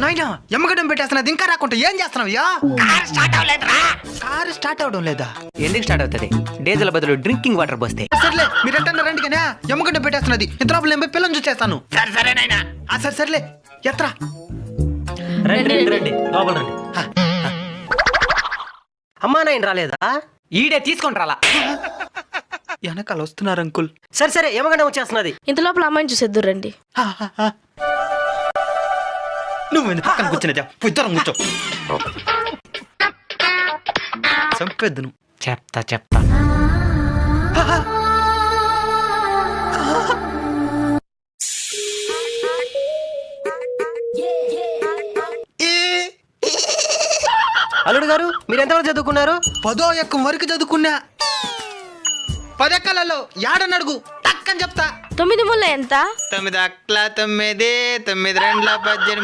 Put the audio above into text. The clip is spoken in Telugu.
నాయనా ఎమ్మగడ్డం పెట్టేస్తున్నది ఇంకా రాకుండా ఏం చేస్తున్నావయ్యా? కారు స్టార్ట్ అవడం లేదా? ఎందుకు స్టార్ట్ అవుతుంది? డీజిల్ బదులు డ్రింకింగ్ వాటర్ పోస్తే. సర్లే మీరు ఎట్టన్నా రండి కానీ ఎమ్మగడ్డం పెట్టేస్తున్నది. ఇంత లోపల నేను పోయి పిల్లని చూసేస్తాను. సరేనైనా సరే సర్లే ఎత్రా. రండి లోపల రండి. అమ్మా నాయన రాలేదా? ఈడే తీసుకొని రాలా. వెనకాల వస్తున్నారు అంకుల్. సరే ఏమగంటే వచ్చేస్తున్నది. ఇంత లోపల అమ్మాయిని చూసేద్దు రండి. నువ్వు ఎందుకు పక్కన కూర్చునేదా? ఇద్దరం కూర్చో. చంపేద్దు నువ్వు. చెప్తా అల్లుడు గారు మీరు ఎంతవరకు చదువుకున్నారు? 10వ ఎక్కం వరకు చదువుకున్నా. 10 ఎక్కలలో ఏడనడుగు టక్కని చెప్తా. 9 ముళ్ళ ఎంత? 9 అక్ల 9 9 2 18